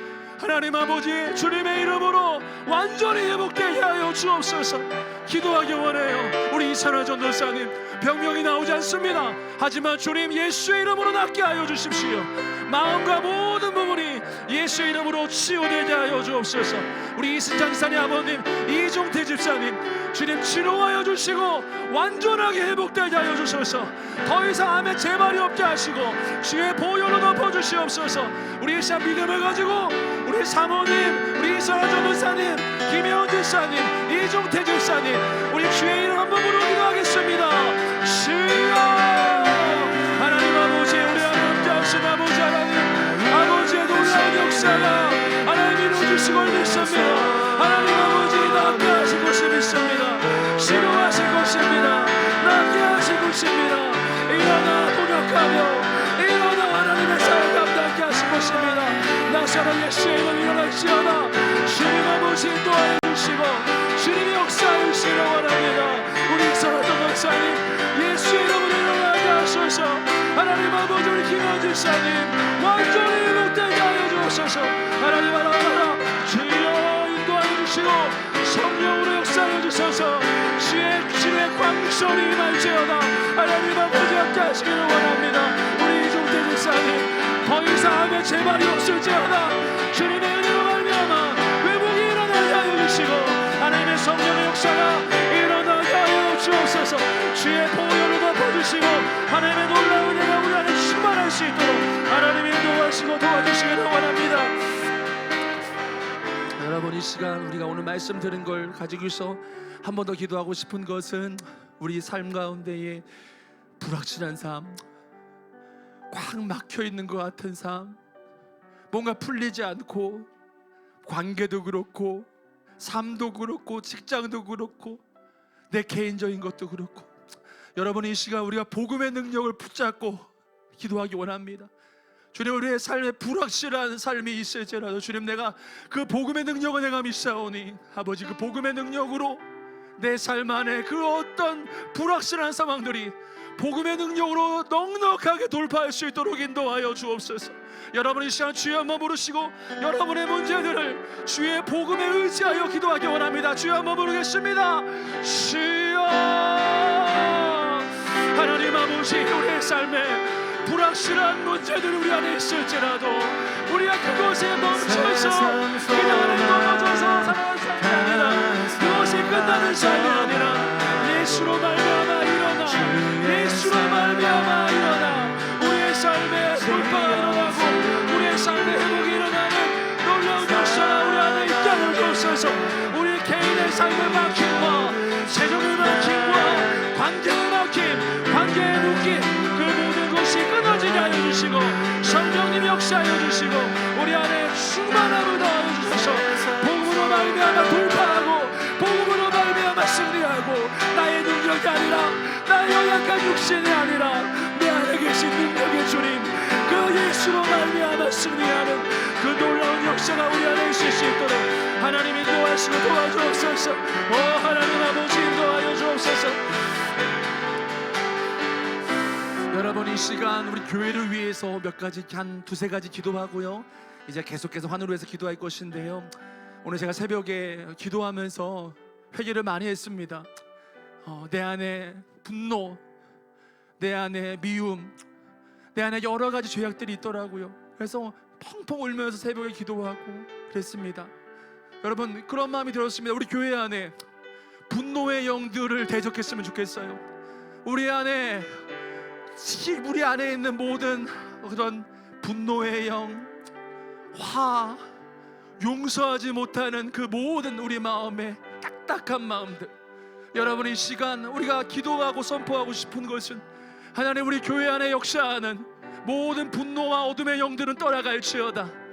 하나님 아버지, 주님의 이름으로 완전히 회복되게 하여 주옵소서. 기도하기 원해요. 우리 이찬화 전도사님, 병명이 나오지 않습니다. 하지만 주님 예수의 이름으로 낫게 하여 주십시오. 마음과 모든 부분이 예수의 이름으로 치유되게 하여 주옵소서. 우리 이승장 지사님 아버님, 이종태 집사님, 주님 치료하여 주시고 완전하게 회복되게 하여 주셔서 더 이상 암에 재발이 없게 하시고 주의 보혈로 덮어주시옵소서. 우리 이 시간 믿음을 가지고 우리 사모님, 우리 이찬화 전도사님, 김혜원 집사님, 이종태 집사님, 우리 주의 이름 한번 부르고 기도하겠습니다. 주여, 하나님 아버지, 우리 하나님께 하신 아버지 하나님, 아버지의 놀라운 역사가 하나님 이루어주시고 믿습니다. 하나님 아버지, 낫게 하실 것을 믿습니다. 치료하실 것입니다. 낫게 하실 것입니다. 일어나 동역하며 일어나 하나님의 사랑 감당하게 하실 것입니다. 나사렛 예수의 이름 일어날지어다. 주님 아버지 인도하여 주시고 주님의 역사하여 주시기를 원합니다. 우리 사랑하는 목사님, 예수의 이름으로 일어나게 하소서. 하나님 아버지, 우리 김원 집사님 완전히 회복되게 하여 주옵소서. 하나님 하나님, 주여 인도하여 주시고 성령으로 역사하여 주소서. 주의 광선이 임할지어다. 하나님 아버지 함께 하시기를 원합니다. 우리 이종태 집사님, 더 이상 암에 재발이 없을지어다. 주님의 은혜로 말미암아 회복이 일어나게 하여 주시고 하나님의 성령의 역사가 일어나게 하여 주옵소서. 주의 보혈을 덮어주시고 하나님의 놀라운 은혜가 우리 안에 충만할 수 있도록 하나님이 인도하시고 도와주시기를 원합니다. 여러분, 이 시간 우리가 오늘 말씀 들은 걸 가지고서 한 번 더 기도하고 싶은 것은 우리 삶 가운데에 불확실한 삶, 꽉 막혀 있는 것 같은 삶, 뭔가 풀리지 않고 관계도 그렇고 삶도 그렇고 직장도 그렇고 내 개인적인 것도 그렇고, 여러분 이 시간 우리가 복음의 능력을 붙잡고 기도하기 원합니다. 주님, 우리의 삶에 불확실한 삶이 있을지라도 주님, 내가 그 복음의 능력을 내가 믿사오니 아버지, 그 복음의 능력으로 내 삶 안에 그 어떤 불확실한 상황들이 복음의 능력으로 넉넉하게 돌파할 수 있도록 인도하여 주옵소서. 여러분 이 시간 주여 한번 부르시고 여러분의 문제들을 주의 복음에 의지하여 기도하기 원합니다. 주여 한번 부르겠습니다. 주여, 하나님 아버지, 우리의 삶에 불확실한 문제들이 우리 안에 있을지라도 우리가 그곳에 멈춰서 그냥 안에 넘어져서 살아가는 삶이 아니라 그것이 끝나는 삶이 아니라 예수로 말미암아 일어나, 예수로 말미암아 일어나 우리의 삶에 돌파가 일어나고 우리의 삶에 회복이 일어나는 놀라운 역사가 우리 안에 있게 하여 주옵소서. 우리 개인의 삶의 막힘과 세종의 막힘과 관계의 막힘, 관계의 묶임, 그 모든 것이 끊어지게 하여 주시고 성령님 역사하여 주시고 우리 안에 충만함을 더하여 주소서. 복음으로 말미암아 돌파하고 복음으로 말미암아 승리하고 나의 능력이 아니라 나의 연약한 육신이 아니라 내 안에 계신 능력의 주님 그 예수로 말미암아 승리하는 그 놀라운 역사가 우리 안에 있을 수 있도록 하나님 인도하시고 도와주옵소서. 오 하나님 아버지 인도하여 주옵소서. 여러분 이 시간 우리 교회를 위해서 몇 가지 한 두세 가지 기도하고요 이제 계속해서 하늘을 위해서 기도할 것인데요, 오늘 제가 새벽에 기도하면서 회개를 많이 했습니다. 내 안에 분노, 내 안에 미움, 내 안에 여러 가지 죄악들이 있더라고요. 그래서 펑펑 울면서 새벽에 기도하고 그랬습니다. 여러분 그런 마음이 들었습니다. 우리 교회 안에 분노의 영들을 대적했으면 좋겠어요. 우리 안에 있는 모든 그런 분노의 영, 화, 용서하지 못하는 그 모든 우리 마음의 딱딱한 마음들, 여러분 이 시간 우리가 기도하고 선포하고 싶은 것은 하나님 우리 교회 안에 역사하는 모든 분노와 어둠의 영들은 떠나갈지어다.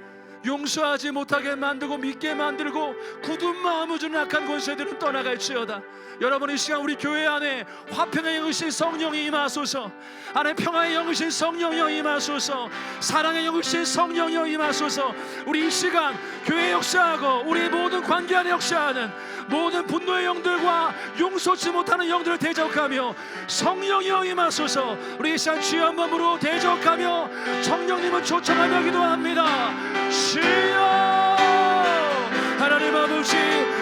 용서하지 못하게 만들고 믿게 만들고 굳은 마음을 주는 악한 권세들은 떠나갈지어다. 여러분 이 시간 우리 교회 안에 화평의 영이신 성령이 임하소서, 안에 평화의 영이신 성령이여 임하소서, 사랑의 영이신 성령이여 임하소서. 우리 이 시간 교회 역사하고 우리 모든 관계 안에 역사하는 모든 분노의 영들과 용서치 못하는 영들을 대적하며 성령이여 임하소서. 우리 이 시간 주여 한 몸으로 대적하며 성령님을 초청하며 기도합니다. 주여 하나님 아버지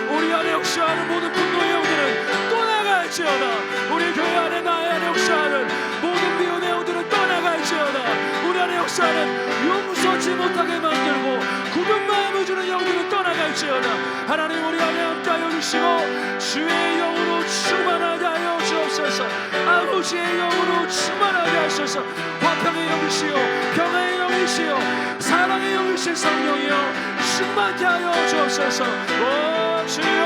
우리 안에 역사하는 모든 분노의 영들은 떠나갈지어다. 우리 교회 안에 나의 안에 역사하는 모든 미움의 영들은 떠나갈지어다. 우리 안에 역사하는 용서치 못하게 만들고 굳은 마음을 주는 영들은 떠나갈지어다. 하나님 우리 안에 함께하여 주시고 주의 영으로 충만하게 하여 주옵소서. 아버지의 영으로 충만하게 하소서. 화평의 영이시여 평화의 영이시여 사랑의 영이신 성령이여 충만케 하여 주옵소서. 오 주여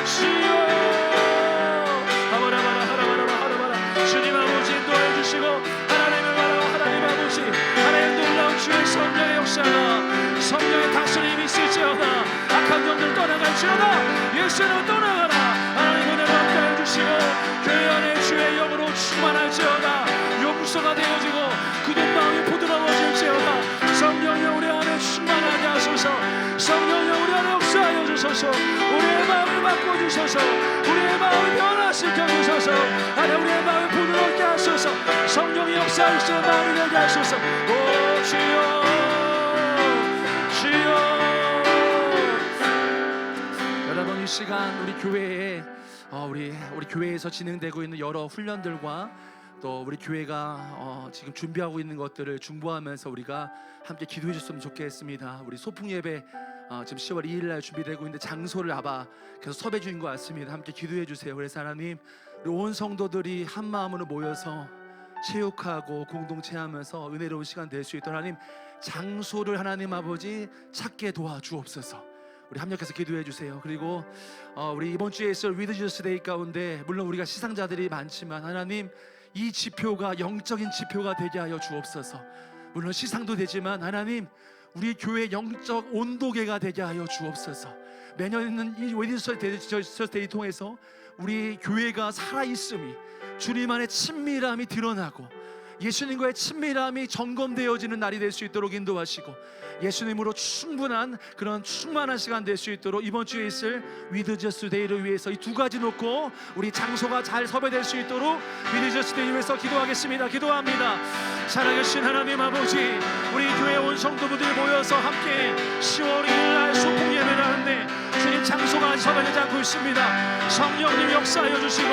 주여 하바라바라 주님 아버지 인도해 주시고 하나님의 나라와 하나님 아버지 하나님 놀라운 주의 성령의 역사가 성령의 다스림이 있을지어다. 악한 영들 떠나갈지어다. 예수는 떠나가라. 하나님 은혜로 함께해 주시고 교회 안에 주의 영으로 충만할지어다. 용서가 되어지고 굳은 마음이 부드러워질지어다. 성령이 우리 안에 충만하게 하소서. 성령이 우리 안에 역사하여 주소서. 우리의 마음을 바꿔주소서. 우리의 마음을 변화시켜 주소서. 하나님 우리의 마음을 부드럽게 하소서. 성령이 역사하시는 마음이 되게 하소서. 오 주여 주여. 여러분 이 시간 우리 교회에 우리 교회에서 진행되고 있는 여러 훈련들과 또 우리 교회가 지금 준비하고 있는 것들을 중보하면서 우리가 함께 기도해 줬으면 좋겠습니다. 우리 소풍 예배 지금 10월 2일 날 준비되고 있는데 장소를 아마 계속 섭외 중인 것 같습니다. 함께 기도해 주세요. 그래서 하나님 우리 온 성도들이 한 마음으로 모여서 체육하고 공동체하면서 은혜로운 시간 될 수 있도록 하나님 장소를 하나님 아버지 찾게 도와주옵소서. 우리 합력해서 기도해 주세요. 그리고 우리 이번 주에 있을 위드 지저스 데이 가운데 물론 우리가 시상자들이 많지만 하나님 이 지표가 영적인 지표가 되게 하여 주옵소서. 물론 시상도 되지만 하나님 우리 교회 영적 온도계가 되게 하여 주옵소서. 매년 있는 이 위드 지저스 데이 통해서 우리 교회가 살아있음이 주님 안의 친밀함이 드러나고 예수님과의 친밀함이 점검되어지는 날이 될 수 있도록 인도하시고 예수님으로 충분한 그런 충만한 시간 될 수 있도록 이번 주에 있을 위드 저스 데이를 위해서 이 두 가지 놓고 우리 장소가 잘 섭외될 수 있도록 위드 저스 데이를 위해서 기도하겠습니다. 기도합니다. 살아계신 하나님 아버지 우리 교회 온 성도분들이 모여서 함께 10월 1일 날 소풍 예배를 하는데 주님 장소가 섭외되지 않고 있습니다. 성령님 역사하여 주시고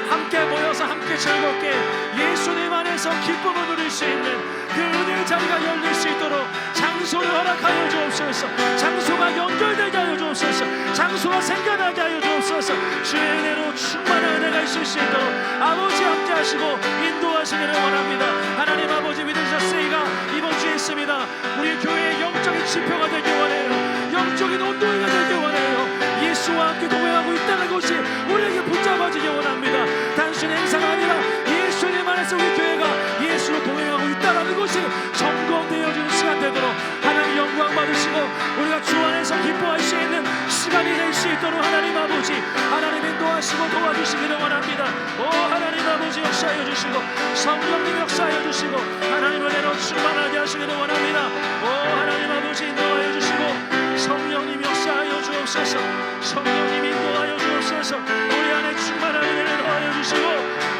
함께 모여서 함께 즐겁게 예수님 안에서 기쁨을 누리는 드릴 수 있는 그 은혜의 자리가 열릴 수 있도록 장소를 허락하여 주옵소서. 장소가 연결되게 하여 주옵소서. 장소가 생겨나게 하여 주옵소서. 주의 은혜로 충만한 은혜가 있을 수 있도록 아버지 함께 하시고 인도하시기를 원합니다. 하나님 아버지 믿으셨으니까 이번 주에 있습니다. 우리 교회의 영적인 지표가 되길 원해요. 영적인 온도가 되길 원해요. 예수와 함께 동행하고 있다는 것이 우리에게 붙잡아지길 원합니다. 단순히 행사가 아니라 예수님 안에서 우리 교회가 예수로 동행하고 있다는 것이 점검되어지는 시간 되도록 하나님 영광 받으시고 우리가 주 안에서 기뻐할 수 있는 시간이 될 수 있도록 하나님 아버지 하나님 인도하시고 도와주시기를 원합니다. 오 하나님 아버지 역사하여 주시고 성령님 역사하여 주시고 하나님 은혜로 충만하게 하시기를 원합니다. 오 하나님 아버지 인도하여 주시고 성령님 역사하여 주옵소서. 성령님 인도하여 주옵소서. 우리 안에 충만한 은혜를 더하여 주시고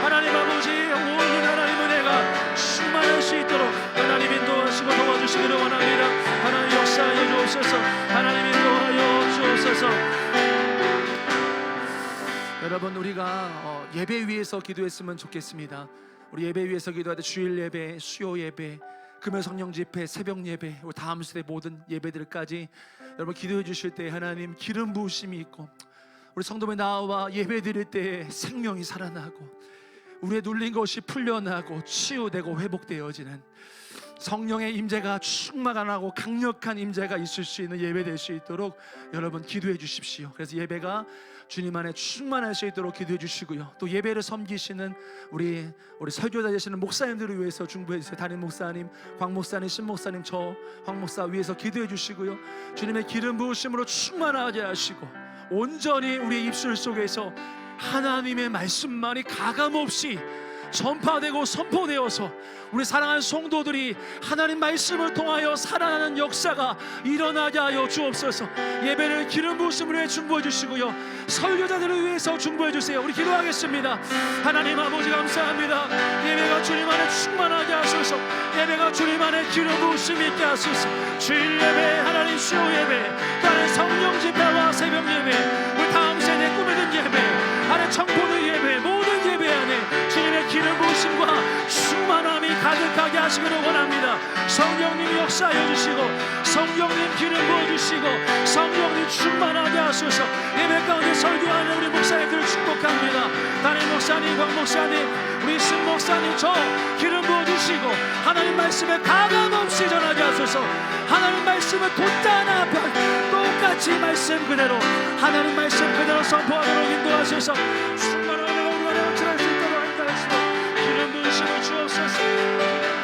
하나님 아버지 온 하나님 은혜가 충만할 수 있도록 하나님 인도하시고 도와주시기를 원합니다. 하나님 역사하여 주옵소서. 하나님 인도하여 주옵소서. 여러분 우리가 예배 위에서 기도했으면 좋겠습니다. 우리 예배 위에서 기도할 때 주일 예배, 수요 예배, 금요 성령 집회, 새벽 예배, 우리 다음 세대 모든 예배들까지 여러분 기도해 주실 때 하나님 기름 부으심이 있고 우리 성도에 나와 예배 드릴 때 생명이 살아나고 우리의 눌린 것이 풀려나고 치유되고 회복되어지는 성령의 임재가 충만하고 강력한 임재가 있을 수 있는 예배 될 수 있도록 여러분 기도해 주십시오. 그래서 예배가 주님 안에 충만할 수 있도록 기도해 주시고요. 또 예배를 섬기시는 우리 설교자 되시는 목사님들을 위해서 중보해 주세요. 담임 목사님, 광 목사님, 신 목사님, 저 황 목사 위해서 기도해 주시고요. 주님의 기름 부으심으로 충만하게 하시고 온전히 우리의 입술 속에서 하나님의 말씀만이 가감없이 전파되고 선포되어서 우리 사랑하는 성도들이 하나님 말씀을 통하여 살아나는 역사가 일어나게 하여 주옵소서. 예배를 기름 부으심으로 중보해 주시고요. 설교자들을 위해서 중보해 주세요. 우리 기도하겠습니다. 하나님 아버지 감사합니다. 예배가 주님 안에 충만하게 하소서. 예배가 주님 안에 기름 부으심 있게 하소서. 주일 예배, 하나님 수요 예배, 다른 성령 집회와 새벽 예배, 우리 다음 세대 꾸며든 예배, 하나님 청포도 예배, 모든 예배 안에 주님의 기름 부으심과 충만함이 가득하게 하시기를 원합니다. 성령님 역사하여 주시고 성령님 기름 부어주시고 성령님 충만하게 하소서. 예배 가운데 설교하는 우리 목사님들을 축복합니다. 담임 목사님, 광 목사님, 우리 신 목사님 저 기름 부어주시고 하나님 말씀에 가감없이 전하게 하소서. 하나님 말씀을 돋다나 똑같이 말씀 그대로 하나님 말씀 그대로 선포하도록 인도하소서. 충만하게 우리가 넘쳐날 수 있도록 인도하시고 기름 부으심을 주옵소서.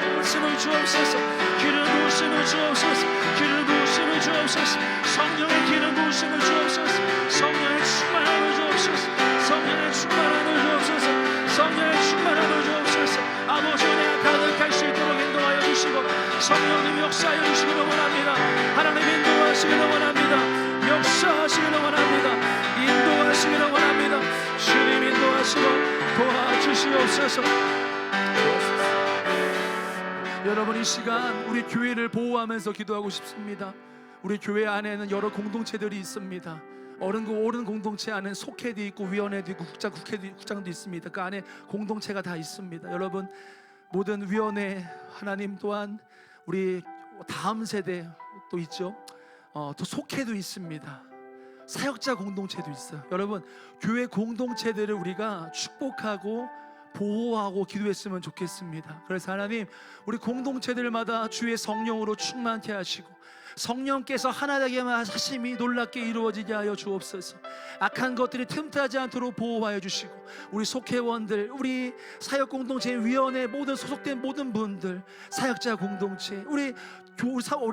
부으심을 주옵소서. 기름 부으심을 주옵소서. 기름 부으심을 주옵소서. 성령의 기름 부으심을 주옵소서. 성령의 충만함을 주옵소서. 성령의 충만함을 주옵소서. 성령의 충만함을 주옵소서. 아버지 은혜가 가득할 수 있도록 인도하여 주시고 성령님 역사하여 주시기를 원합니다. 하나님 인도하시기를 원합니다. 역사하시기를 원합니다. 인도하시기를 원합니다. 주님 인도하시고 도와주시옵소서. 여러분 이 시간 우리 교회를 보호하면서 기도하고 싶습니다. 우리 교회 안에는 여러 공동체들이 있습니다. 옳은 공동체 안에 속회도 있고 위원회도 있고 국장도 있습니다. 그 안에 공동체가 다 있습니다. 여러분 모든 위원회 하나님 또한 우리 다음 세대 또 있죠. 또 속회도 있습니다. 사역자 공동체도 있어요. 여러분 교회 공동체들을 우리가 축복하고 보호하고 기도했으면 좋겠습니다. 그래서 하나님 우리 공동체들마다 주의 성령으로 충만케 하시고 성령께서 하나되게만 하심이 놀랍게 이루어지게 하여 주옵소서. 악한 것들이 틈타지 않도록 보호하여 주시고 우리 속회원들, 우리 사역공동체 위원회 모든 소속된 모든 분들, 사역자 공동체, 우리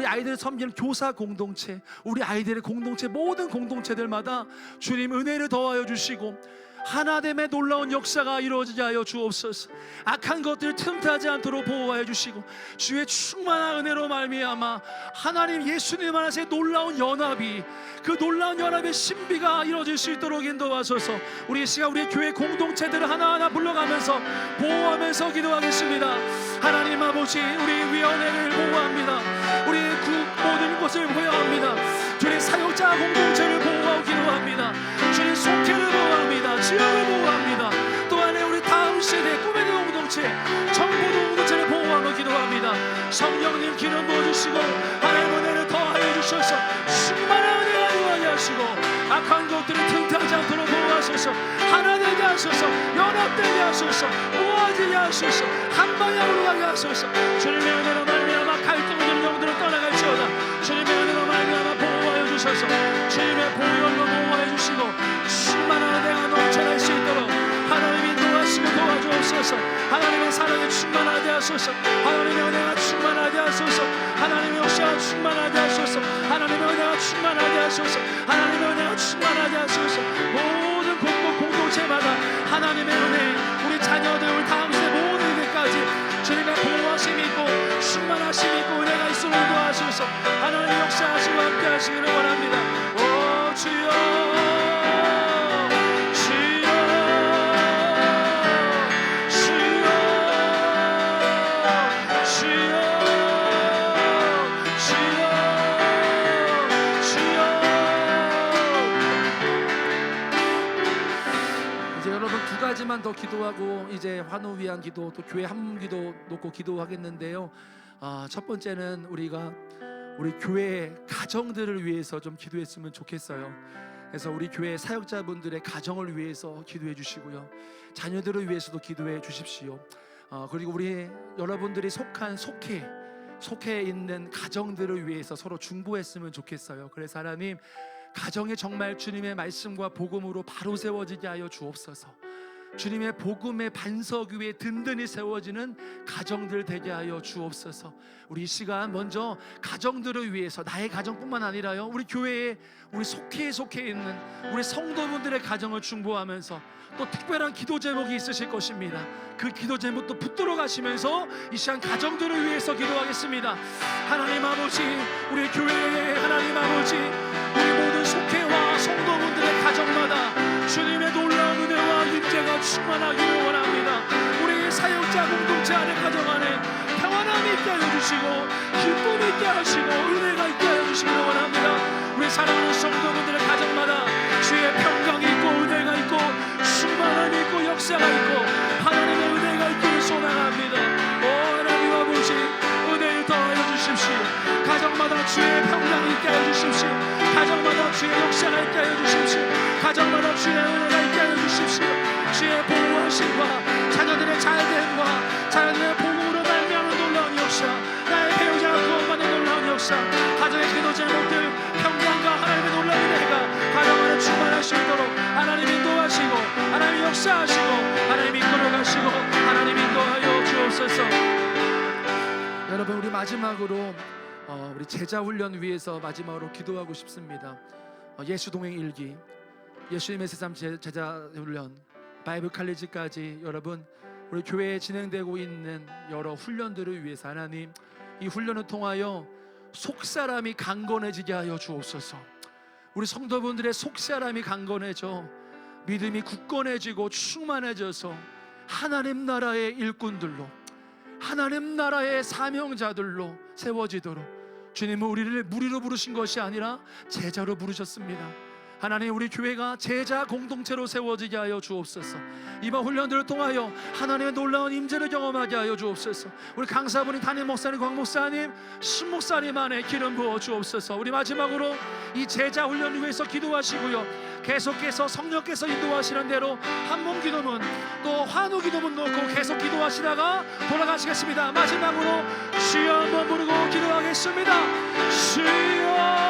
아이들 섬기는 교사 공동체, 우리 아이들의 공동체 모든 공동체들마다 주님 은혜를 더하여 주시고 하나됨의 놀라운 역사가 이루어지게 하여 주옵소서. 악한 것들을 틈타지 않도록 보호하여 주시고 주의 충만한 은혜로 말미암아 하나님 예수님 안에서의 놀라운 연합이 그 놀라운 연합의 신비가 이루어질 수 있도록 인도하소서. 우리 시간 우리 교회 공동체들을 하나하나 불러가면서 보호하면서 기도하겠습니다. 하나님 아버지 우리 위원회를 보호합니다. 우리 모든 것을 보호합니다. 주님 사역자 공동체를 보호하고 기도합니다. 주님 속회를 보호합니다. 지역을 보호합니다. 또한 우리 다음 세대 꿈의 공동체, 정보도 공동체를 보호하고 기도 가족들이 틈타지 않도록 보호하소서. 하나 되게 하소서. 연합되게 하소서. 모아지게 하소서. 한 방향으로 가게 하소서. 주님의 은혜로 말미암아 갈등을 주는 영들을 떠나갈지어다. 주님의 은혜로 말미암아 보호하여 주셔서 주님의 보혈로 보호하여 주시고 충만한 은혜가 넘쳐날 수 있도록 하나님이 도와주시고 도와주옵소서. 하나님의 사랑에 충만하게 하소서. 하나님의 은혜가 충만하게 하소서. 하나님의 역사가 충만하게 하소서. 하나님의 은혜가 충만하게 하소서. 하나님의 은혜가 충만하게 하소서. 모든 공공 공동체마다 하나님의 은혜, 우리 자녀들, 우리 다음 세대 모든 이들까지 주님의 보호하심이 있고 충만하심이 있고 은혜가 있도록 도와주소서. 하나님 역사하시고 함께 하시기를 원합니다. 오 주여, 주여, 주여, 주여, 주여, 주여. 이제 여러분 두 가지만 더 기도하고 이제 환우 위한 기도, 또 교회 한 기도 놓고 기도하겠는데요. 첫 번째는 우리가 우리 교회 가정들을 위해서 좀 기도했으면 좋겠어요. 그래서 우리 교회 사역자분들의 가정을 위해서 기도해 주시고요, 자녀들을 위해서도 기도해 주십시오. 그리고 우리 여러분들이 속해 있는 가정들을 위해서 서로 중보했으면 좋겠어요. 그래서 하나님, 가정이 정말 주님의 말씀과 복음으로 바로 세워지게 하여 주옵소서. 주님의 복음의 반석 위에 든든히 세워지는 가정들 되게 하여 주옵소서. 우리 이 시간 먼저 가정들을 위해서, 나의 가정뿐만 아니라요, 우리 교회에 우리 속해 있는 우리 성도분들의 가정을 중보하면서 또 특별한 기도 제목이 있으실 것입니다. 그 기도 제목도 붙들어 가시면서 이 시간 가정들을 위해서 기도하겠습니다. 하나님 아버지, 우리 교회의 하나님 아버지, 우리 모든 속해와 성도분들의 가정마다 주님의 놀라운 은혜와 임재가 충만하기를 원합니다. 우리 사역자 공동체 안에, 가정 안에 평안함이 있게 하여 주시고 기쁨이 있게 하시고 은혜가 있게 하여 주시기를 원합니다. 우리 사랑하는 성도분들의 가정마다 주의 평강이 있고 은혜가 있고 충만함이 있고 역사가 있고 하나님의 은혜가 있기를 소망합니다. 오 하나님 아버지, 은혜를 더하여 주십시오. 가정마다 주의 평강이 있게 하여 주십시오. 가정마다 주의 역사가 있게 하여 주십시오. 가정마다 주의 은혜가 있게 하여 주십시오. 주의 보호하심과 자녀들의 잘됨과 자녀들의 복음으로 말미암은 놀라운 역사, 나의 배우자가 구원받는 놀라운 역사, 가정의 기도 제목들, 평강과 하나님의 놀라운 은혜가 가정 안에 충만할 수 있도록 하나님 인도하시고 하나님 역사하시고 하나님 이끌어가시고 하나님 인도하여 주옵소서. 여러분, 우리 마지막으로 우리 제자 훈련 위해서 마지막으로 기도하고 싶습니다. 예수 동행 일기, 예수님의 새삼 제자 훈련, 바이블 칼리지까지 여러분, 우리 교회에 진행되고 있는 여러 훈련들을 위해서 하나님, 이 훈련을 통하여 속사람이 강건해지게 하여 주옵소서. 우리 성도분들의 속사람이 강건해져 믿음이 굳건해지고 충만해져서 하나님 나라의 일꾼들로, 하나님 나라의 사명자들로 세워지도록, 주님은 우리를 무리로 부르신 것이 아니라 제자로 부르셨습니다. 하나님, 우리 교회가 제자 공동체로 세워지게 하여 주옵소서. 이번 훈련들을 통하여 하나님의 놀라운 임재를 경험하게 하여 주옵소서. 우리 강사분이 담임 목사님, 광 목사님, 신 목사님 안에 기름 부어 주옵소서. 우리 마지막으로 이 제자 훈련을 위해서 기도하시고요, 계속해서 성령께서 인도하시는 대로 한몸 기도문 또 환우 기도문 놓고 계속 기도하시다가 돌아가시겠습니다. 마지막으로 주여 한번 부르고 기도하겠습니다. 주여.